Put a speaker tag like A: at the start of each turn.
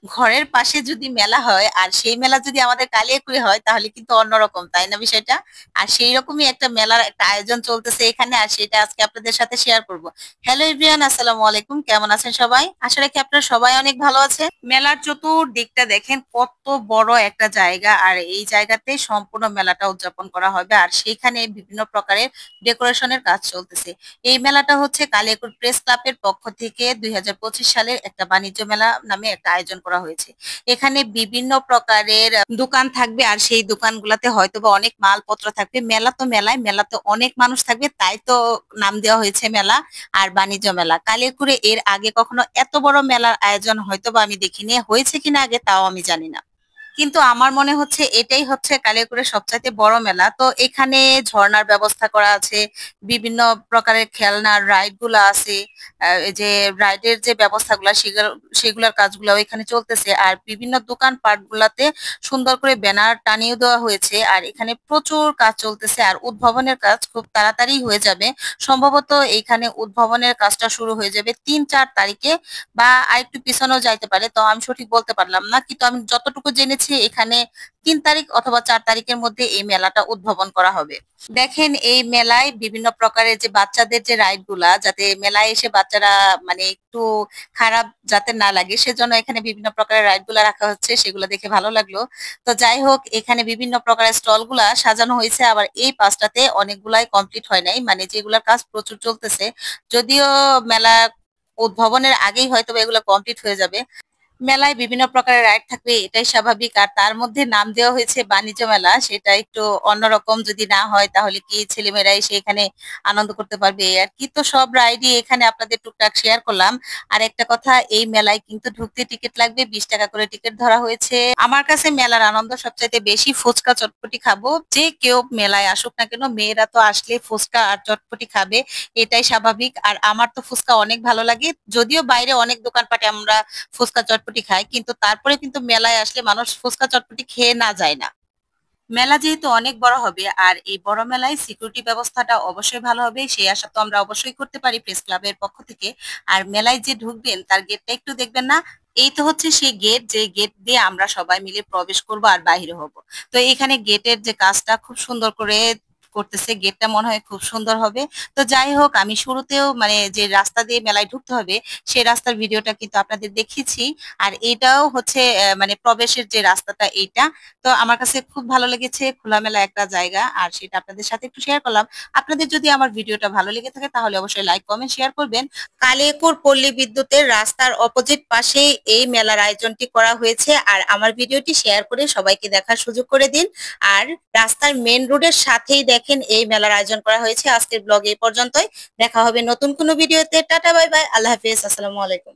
A: ঘরের পাশে যদি মেলা হয় আর সেই মেলা যদি আমাদের কালিয়াকৈরে হয় তাহলে কিন্তু অন্যরকম, তাই না বিষয়টা? আর সেই রকমই একটা মেলার একটা আয়োজন চলতেছে এখানে, আর সেটা আজকে আপনাদের সাথে শেয়ার করব। হ্যালো এভরিওয়ান, আসসালামু আলাইকুম। কেমন আছেন সবাই? আশা রাখি আপনারা সবাই অনেক ভালো আছেন। মেলার চতুর্দিকটা দেখেন কত বড় একটা জায়গা, আর এই জায়গাতে সম্পূর্ণ মেলাটা উদযাপন করা হবে, আর সেইখানে বিভিন্ন প্রকারের ডেকোরেশনের কাজ চলতেছে। এই মেলাটা হচ্ছে কালিয়াকৈর প্রেস ক্লাবের পক্ষ থেকে 2025 সালের একটা বাণিজ্য মেলা নামে একটা আয়োজন করা হয়েছে। এখানে বিভিন্ন প্রকারের দোকান থাকবে, আর সেই দোকানগুলোতে হয়তোবা অনেক মালপত্র থাকবে। মেলা তো মেলায়, মেলাতে অনেক মানুষ থাকবে, তাই তো নাম দেওয়া হয়েছে মেলা আর বাণিজ্য মেলা। কালিয়াকৈরে এর আগে কখনো এত বড় মেলার আয়োজন হয়তোবা আমি দেখিনি, হয়েছে কিনা আগে তাও আমি জানি না। কিন্তু আমার মনে হচ্ছে এটাই হচ্ছে কালিয়াকৈরের সবচাইতে বড় মেলা। তো এখানে ঝর্ণার ব্যবস্থা করা আছে, বিভিন্ন প্রকারের খেলনার রাইড গুলা আছে। এই যে রাইডের যে ব্যবস্থাগুলা সেগুলার কাজগুলো এখানে চলতেছে, আর বিভিন্ন দোকান পাট গুলাতে সুন্দর করে ব্যানার টানিয়ে দেওয়া হয়েছে, আর এখানে প্রচুর কাজ চলতেছে। আর উদ্ভাবনের কাজ খুব তাড়াতাড়ি হয়ে যাবে। সম্ভবত এইখানে উদ্ভাবনের কাজটা শুরু হয়ে যাবে 3-4 তারিখে, বা আরেকটু পিছানো যাইতে পারে, তো আমি সঠিক বলতে পারলাম না। কিন্তু আমি যতটুকু জেনেছি এখানে 3 তারিখ অথবা 4 তারিখের মধ্যে এই মেলাটা উদ্ভাবন করা হবে। দেখেন এই মেলায় বিভিন্ন প্রকারের যে বাচ্চাদের যে রাইড গুলা, যাতে মেলায় এসে বাচ্চারা মানে একটু খারাপ যাতে না লাগে সেজন্য এখানে বিভিন্ন প্রকারের রাইড গুলা রাখা হচ্ছে, সেগুলো দেখে ভালো লাগলো। তো যাই হোক, এখানে বিভিন্ন প্রকারের স্টল গুলা সাজানো হয়েছে, আবার এই পাঁচটাতে অনেকগুলাই কমপ্লিট হয় নাই, মানে যেগুলোর কাজ প্রচুর চলতেছে। যদিও মেলা উদ্ভাবনের আগেই হয়তো এগুলো কমপ্লিট হয়ে যাবে। মেলায় বিভিন্ন প্রকারের রাইড থাকবে, এটাই স্বাভাবিক। আর তার মধ্যে নাম দেওয়া হয়েছে বাণিজ্য মেলা, সেটা একটু অন্যরকম। যদি না হয় তাহলে কি ছেলেমেয়েরা এসে এখানে আনন্দ করতে পারবে, এই আর কি। তো সব রাইডই এখানে আপনাদের টুকটাক শেয়ার করলাম। আর একটা কথা, এই মেলায় কিন্তু ঢুকতে টিকিট লাগবে, 20 টাকা করে টিকিট ধরা হয়েছে। আমার কাছে মেলার আনন্দ সবচাইতে বেশি ফুচকা চটপটি খাবো। যে কেউ মেলায় আসুক না কেন, মেয়েরা তো আসলে ফুচকা আর চটপটি খাবে, এটাই স্বাভাবিক। আর আমার তো ফুচকা অনেক ভালো লাগে, যদিও বাইরে অনেক দোকানপাটে আমরা ফুচকা চটপটি খাই, কিন্তু তারপরে কিন্তু মেলায় আসলে মানুষ ফুচকা চটপটি খেয়ে না যায় না। মেলা যেহেতু অনেক বড় হবে, আর এই বড় মেলায় সিকিউরিটি ব্যবস্থাটা অবশ্যই ভালো হবে, সেই আশা তো আমরা অবশ্যই করতে পারি প্রেস ক্লাবের পক্ষ থেকে। আর মেলায় যে ঢুকবেন তার গেটটা একটু দেখবেন না? এই তো হচ্ছে সেই গেট, যে গেট দিয়ে আমরা সবাই মিলে প্রবেশ করব আর বাইরে হব। তো এখানে গেটের যে কাজটা খুব সুন্দর করে করতেছে, গেটটা মনে হয় খুব সুন্দর হবে। তো যাই হোক, আমি শুরুতেও মানে যে রাস্তা দিয়ে মেলায় ঢুকতে হবে সেই রাস্তার ভিডিওটা কিন্তু আপনাদের দেখিয়েছি। আর এটাও হচ্ছে মানে প্রবেশের যে রাস্তাটা এইটা। তো আমার কাছে খুব ভালো লেগেছে, খোলামেলা একটা জায়গা, আর সেটা আপনাদের সাথে একটু শেয়ার করলাম। আপনাদের যদি আমার ভিডিওটা ভালো লেগে থাকে তাহলে অবশ্যই লাইক কমেন্ট শেয়ার করবেন। কালিয়াকৈর পল্লী বিদ্যুতের রাস্তার অপোজিট পাশে এই মেলার আয়োজনটি করা হয়েছে, আর আমার ভিডিওটি শেয়ার করে সবাইকে দেখার সুযোগ করে দিন। আর রাস্তার মেন রোডের সাথেই দেখেন এই মেলার আয়োজন করা হয়েছে। আজকের ব্লগ এই পর্যন্তই। দেখা হবে নতুন কোনো ভিডিওতে। টাটা, বাই বাই, আল্লাহ হাফেজ, আসসালামু আলাইকুম।